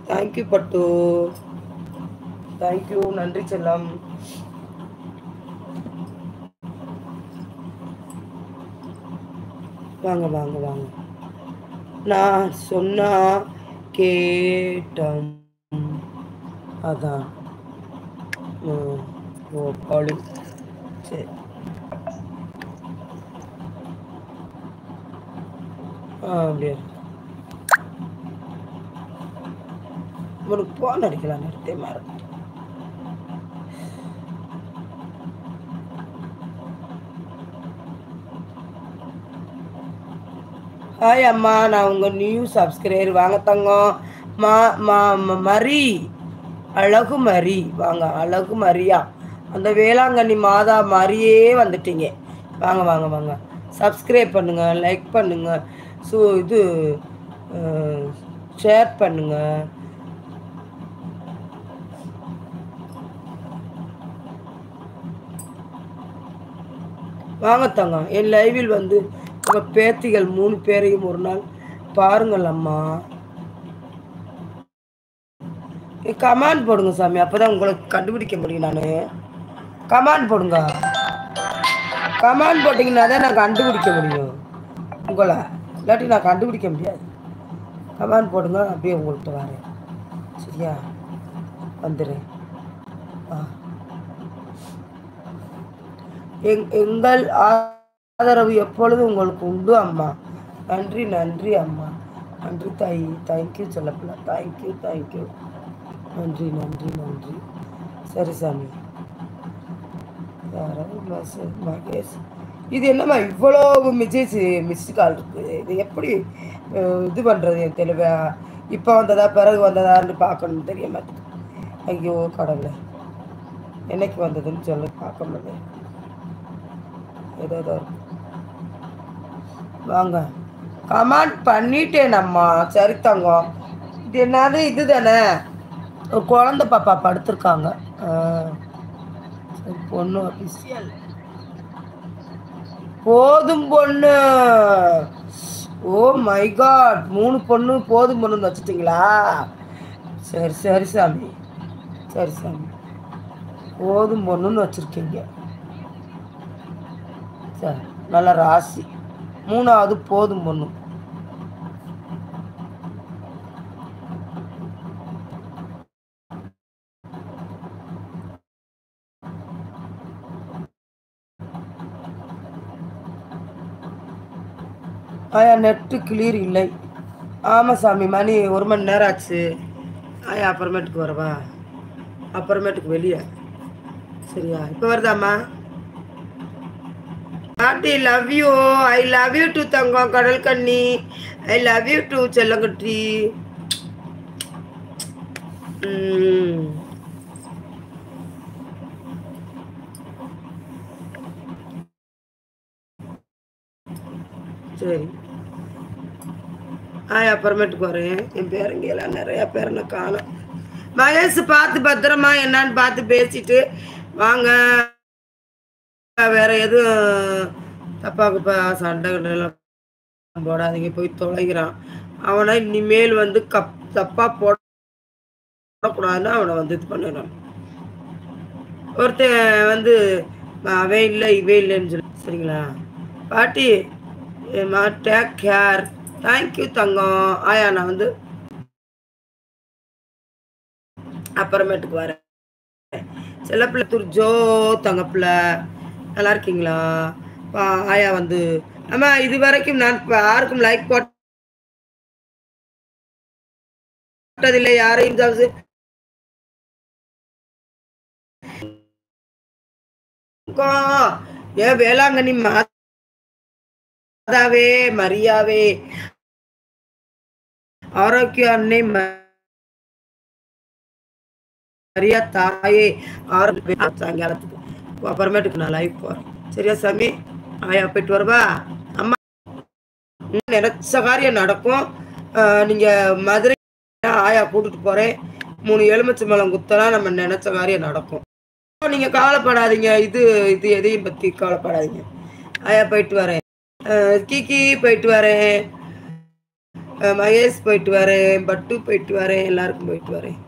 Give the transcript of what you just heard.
Thank you பட்டு, thank you, நன்றி செல்லம். வாங்க வாங்க வாங்க. நான் சொன்னா கேட்டம் அதான். ஓ பாலி, சரி. அப்படியே உனக்கு போன் அடிக்கலாம் நிறுத்தே மாறு. ஹாய் அம்மா, நான் உங்கள் நியூ சப்ஸ்கிரைபர். வாங்க தங்கம். மரி, அழகு மரி, வாங்க அழகு மரியா. அந்த வேளாங்கண்ணி மாதா மாதிரியே வந்துட்டீங்க. வாங்க வாங்க வாங்க. சப்ஸ்கிரைப் பண்ணுங்க, லைக் பண்ணுங்க, இது ஷேர் பண்ணுங்க. வாங்க தங்கம். என் லைவில் வந்து உங்கள் பேத்திகள் 3 பேரையும் ஒரு நாள் பாருங்கள் அம்மா. கமாண்ட் போடுங்க சாமி, அப்போதான் உங்களுக்கு கண்டுபிடிக்க முடியும். நான் கமாண்ட் போடுங்க. கமாண்ட் போட்டிங்கன்னா தான் நான் கண்டுபிடிக்க முடியும் உங்களை, இல்லாட்டி நான் கண்டுபிடிக்க முடியாது. கமாண்ட் போடுங்க, அப்படியே உங்கள்கிட்ட வரேன். சரியா, வந்துடுறேன். எங்கள் ஆதரவு எப்பொழுதும் உங்களுக்கு உண்டு அம்மா. நன்றி நன்றி அம்மா, நன்றி தாய். தேங்க்யூ சொல்லப்பல, தேங்க்யூ தேங்க்யூ, நன்றி நன்றி நன்றி. சரி சாமி. மகேஷ், இது என்னம்மா இவ்வளோ மிஸ்டு கால் இருக்குது? இது எப்படி இது பண்ணுறது எனக்கு தெரியல. இப்போ வந்ததா பிறகு வந்ததான்னு பார்க்கணும்னு தெரிய மாட்டேங்குது. ஐயோ கடவுளை, என்னைக்கு வந்ததுன்னு சொல்ல பார்க்க முடியாது. ஏதோ வாங்க. கமெண்ட் பண்ணிட்டேனம்மா. சரி தங்கம். இது என்னது, இது தானே ஒரு குழந்தை பாப்பா படுத்திருக்காங்க. சரி, பொண்ணு அபிஷியல். போதும் பொண்ணு. ஓ மை காட், 3 பொண்ணு போதும் பொண்ணுன்னு வச்சுட்டிங்களா? சரி சரி சாமி, சரி சாமி, போதும் பொண்ணுன்னு வச்சுருக்கீங்க. சரி, நல்ல ராசி. 3வது போதும் பொண்ணு. ஆயா நெட்டு கிளியர் இல்லை. ஆமாம் சாமி, மணி 1 மணி நேரம் ஆச்சு. ஆயா அப்புறமேட்டுக்கு வரவா? அப்புறமேட்டுக்கு வெளியே. சரியா, இப்போ வருதாம்மா? பாட்டி love you. I love you too தங்கம். கடல் கண்ணி, ஐ லவ் யூ டு செல்லங்குட்டி. சரி, அப்புறமேட்டுக்கு வரேன். என் பேருங்க எல்லாம் நிறைய பேர் நான் காணும். மகேஷ், பார்த்து பத்திரமா என்னான்னு பார்த்து பேசிட்டு வாங்க. வேற எதுவும் தப்பாக்குப்பா சண்டை எல்லாம் போடாதீங்க. போய் தொலைகிறான் அவனை. இனிமேல் வந்து தப்பா போடக்கூடாதுன்னு அவனை வந்து இது பண்ணிடணும். ஒருத்தன் வந்து அவன் இல்லை இவே இல்லைன்னு சொல்லி. சரிங்களா பாட்டி? Take care. தேங்க்யூ தங்கம். ஆயா நான் வந்து அப்புறமேட்டுக்கு வரேன். செல்லப்பிள்ளை துர்ஜோ தங்கப்பிள்ளை, நல்லா இருக்கீங்களா? ஆயா வந்து ஆமா, இது வரைக்கும் நான் யாருக்கும் லைக் போட்டதில்லை. யாரையும் ஏன் வேளாங்கண்ணி மாதாவே, மரியாவே, ஆரோக்கிய அன்னை மரியா தாயே, சாயங்காலத்துக்கு அப்புறமேட்டுக்கு நான் லைவ் போறேன். சரியா சாமி? ஆயா போயிட்டு வருவா. அம்மா நினைச்ச காரியம் நடக்கும். நீங்க மதுரை ஆயா கூட்டிட்டு போறேன். 3 எலுமிச்சை மலம் குத்தனா நம்ம நினைச்ச காரியம் நடக்கும். நீங்க கவலைப்படாதீங்க. இது எதையும் பத்தி கவலைப்படாதீங்க. ஆயா போயிட்டு வரேன். கீக்கி போயிட்டு வரேன். மகேஷ் போயிட்டு வரேன், பட்டு போயிட்டு வரேன், எல்லாருக்கும் போயிட்டு வரேன்.